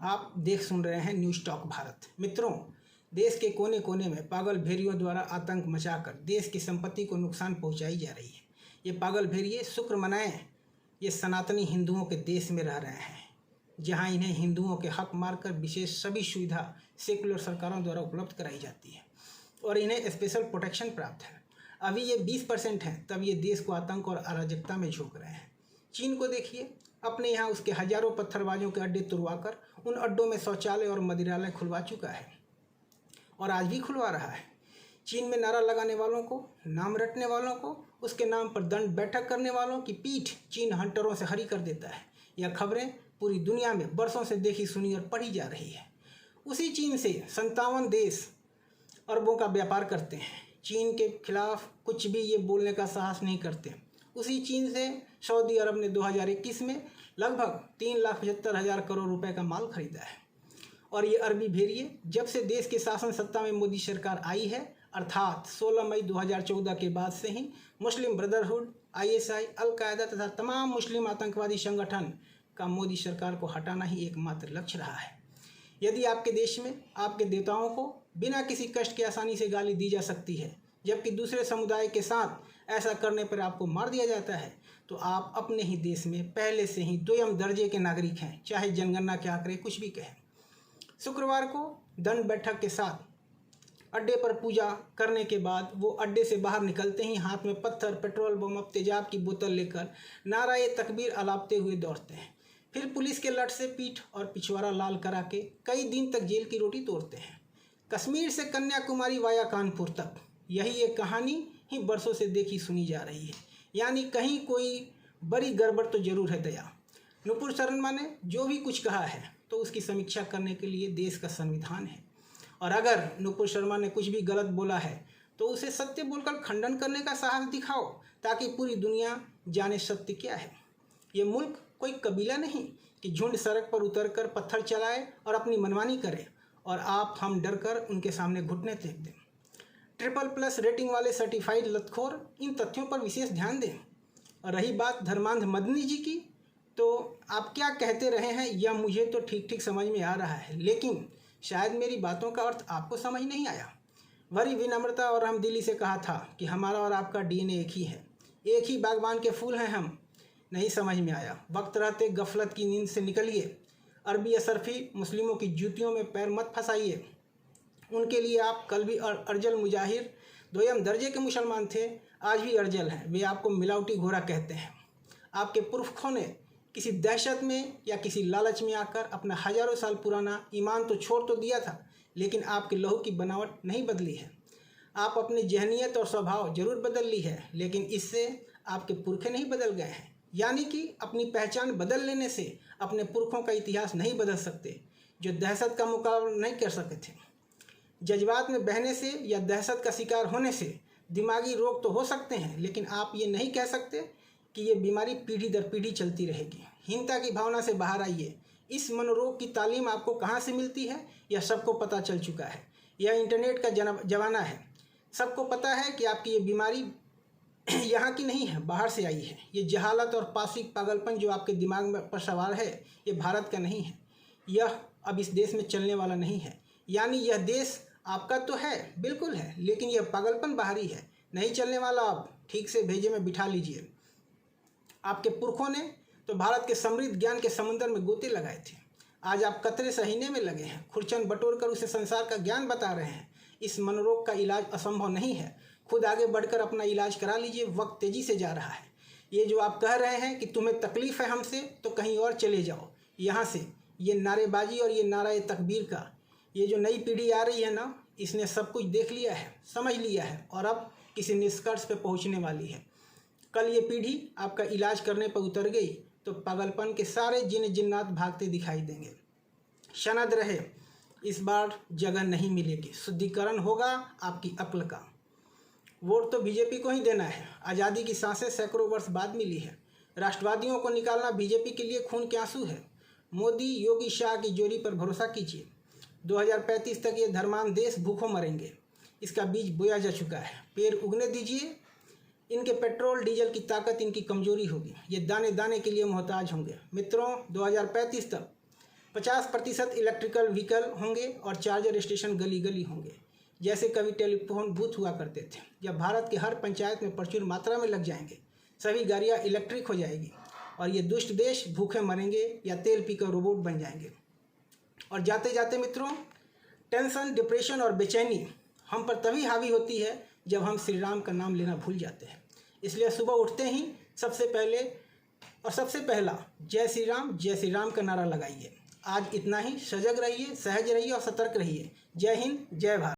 आप देख सुन रहे हैं न्यूज़ टॉक भारत। मित्रों, देश के कोने कोने में पागल भेड़ियों द्वारा आतंक मचाकर देश की संपत्ति को नुकसान पहुंचाई जा रही है। ये पागल भेड़िए शुक्र मनाएं, ये सनातनी हिंदुओं के देश में रह रहे हैं, जहां इन्हें हिंदुओं के हक मारकर विशेष सभी सुविधा सेकुलर सरकारों द्वारा उपलब्ध कराई जाती है और इन्हें स्पेशल प्रोटेक्शन प्राप्त है। अभी ये 20% हैं, तब ये देश को आतंक और अराजकता में झोंक रहे हैं। चीन को देखिए, अपने यहाँ उसके हजारों पत्थरबाजों के अड्डे तुड़वाकर उन अड्डों में शौचालय और मदिरालय खुलवा चुका है और आज भी खुलवा रहा है। चीन में नारा लगाने वालों को, नाम रटने वालों को, उसके नाम पर दंड बैठक करने वालों की पीठ चीन हंटरों से हरी कर देता है। यह खबरें पूरी दुनिया में बरसों से देखी सुनी और पढ़ी जा रही है। उसी चीन से 57 देश अरबों का व्यापार करते हैं। चीन के खिलाफ कुछ भी ये बोलने का साहस नहीं करते। उसी चीन से सऊदी अरब ने 2021 में लगभग 3,75,000 करोड़ रुपए का माल खरीदा है। और ये अरबी भेड़िए जब से देश के शासन सत्ता में मोदी सरकार आई है, अर्थात 16 मई 2014 के बाद से ही मुस्लिम ब्रदरहुड, ISI, अल-कायदा तथा तमाम मुस्लिम आतंकवादी संगठन का मोदी सरकार को हटाना ही एकमात्र लक्ष्य रहा है। यदि आपके देश में आपके देवताओं को बिना किसी कष्ट के आसानी से गाली दी जा सकती है, जबकि दूसरे समुदाय के साथ ऐसा करने पर आपको मार दिया जाता है, तो आप अपने ही देश में पहले से ही दोयम दर्जे के नागरिक हैं, चाहे जनगणना के आंकड़े कुछ भी कहें। शुक्रवार को दंड बैठक के साथ अड्डे पर पूजा करने के बाद वो अड्डे से बाहर निकलते ही हाथ में पत्थर, पेट्रोल बम, अब तेजाब की बोतल लेकर नाराए तकबीर अलापते हुए दौड़ते हैं। फिर पुलिस के लठ से पीठ और पिछवाड़ा लाल करा के कई दिन तक जेल की रोटी तोड़ते हैं। कश्मीर से कन्याकुमारी वाया कानपुर तक यही एक कहानी ही बरसों से देखी सुनी जा रही है। यानी कहीं कोई बड़ी गड़बड़ तो जरूर है दया। नुपुर शर्मा ने जो भी कुछ कहा है तो उसकी समीक्षा करने के लिए देश का संविधान है, और अगर नुपुर शर्मा ने कुछ भी गलत बोला है तो उसे सत्य बोलकर खंडन करने का साहस दिखाओ, ताकि पूरी दुनिया जाने सत्य क्या है। ये मुल्क कोई कबीला नहीं कि झुंड सड़क पर उतरकर पत्थर चलाए और अपनी मनमानी करे और हम डर कर उनके सामने घुटने टेक दें। ट्रिपल+ रेटिंग वाले सर्टिफाइड लतखोर इन तथ्यों पर विशेष ध्यान दें। और रही बात धर्मांध मदनी जी की, तो आप क्या कहते रहे हैं यह मुझे तो ठीक ठीक समझ में आ रहा है, लेकिन शायद मेरी बातों का अर्थ आपको समझ नहीं आया। बड़ी विनम्रता और हमदिली से कहा था कि हमारा और आपका DNA एक ही है, एक ही बागबान के फूल हैं हम। नहीं समझ में आया। वक्त रहते गफलत की नींद से निकलिए। अरबी अशरफी मुस्लिमों की जूतियों में पैर मत फंसाइए। उनके लिए आप कल भी अर्जल मुजाहिर दोयम दर्जे के मुसलमान थे, आज भी अर्जल हैं। वे आपको मिलावटी घोड़ा कहते हैं। आपके पुरखों ने किसी दहशत में या किसी लालच में आकर अपना हजारों साल पुराना ईमान तो छोड़ तो दिया था, लेकिन आपके लहू की बनावट नहीं बदली है। आप अपनी जहनीत और स्वभाव जरूर बदल ली है, लेकिन इससे आपके पुरखे नहीं बदल गए हैं। यानी कि अपनी पहचान बदल लेने से अपने पुरखों का इतिहास नहीं बदल सकते, जो दहशत का मुकाबला नहीं कर सके थे। जज्बात में बहने से या दहशत का शिकार होने से दिमागी रोग तो हो सकते हैं, लेकिन आप ये नहीं कह सकते कि ये बीमारी पीढ़ी दर पीढ़ी चलती रहेगी। हीनता की भावना से बाहर आइए। इस मनोरोग की तालीम आपको कहाँ से मिलती है यह सबको पता चल चुका है। यह इंटरनेट का जमाना है। सबको पता है कि आपकी ये बीमारी यहाँ की नहीं है, बाहर से आई है। ये जहालत और पासिक पागलपन जो आपके दिमाग में पर सवार है, ये भारत का नहीं है। यह अब इस देश में चलने वाला नहीं है। यानी यह देश आपका तो है, बिल्कुल है, लेकिन यह पागलपन बाहरी है, नहीं चलने वाला। अब ठीक से भेजे में बिठा लीजिए। आपके पुरखों ने तो भारत के समृद्ध ज्ञान के समुद्र में गोते लगाए थे। आज आप कतरे सहीने में लगे हैं, खुरचन बटोर कर उसे संसार का ज्ञान बता रहे हैं। इस मनोरोग का इलाज असंभव नहीं है। खुद आगे बढ़कर अपना इलाज करा लीजिए। वक्त तेजी से जा रहा है। ये जो आप कह रहे हैं कि तुम्हें तकलीफ़ है हमसे, तो कहीं और चले जाओ यहाँ से। ये नारेबाजी और ये नाराए तकबीर का ये जो नई पीढ़ी आ रही है ना, इसने सब कुछ देख लिया है, समझ लिया है और अब किसी निष्कर्ष पे पहुँचने वाली है। कल ये पीढ़ी आपका इलाज करने पर उतर गई तो पागलपन के सारे जिन्नात भागते दिखाई देंगे। सनद रहे, इस बार जगह नहीं मिलेगी। शुद्धिकरण होगा आपकी अक्ल का। वोट तो बीजेपी को ही देना है। आज़ादी की सांसें सैकड़ों वर्ष बाद मिली है। राष्ट्रवादियों को निकालना बीजेपी के लिए खून के आंसू है। मोदी योगी शाह की जोड़ी पर भरोसा कीजिए। 2035 तक ये धर्मांध देश भूखों मरेंगे। इसका बीज बोया जा चुका है। पेड़ उगने दीजिए। इनके पेट्रोल डीजल की ताकत इनकी कमजोरी होगी। ये दाने दाने के लिए मोहताज होंगे। मित्रों, 2035 तक 50% इलेक्ट्रिकल व्हीकल होंगे और चार्जर स्टेशन गली गली होंगे, जैसे कभी टेलीफोन बूथ हुआ करते थे। जब भारत के हर पंचायत में प्रचुर मात्रा में लग जाएंगे, सभी गाड़ियाँ इलेक्ट्रिक हो जाएगी और ये दुष्ट देश भूखे मरेंगे या तेल पीकर रोबोट बन जाएंगे। और जाते जाते मित्रों, टेंशन, डिप्रेशन और बेचैनी हम पर तभी हावी होती है जब हम श्री राम का नाम लेना भूल जाते हैं। इसलिए सुबह उठते ही सबसे पहला जय श्री राम का नारा लगाइए। आज इतना ही। सजग रहिए, सहज रहिए और सतर्क रहिए। जय हिंद, जय भारत।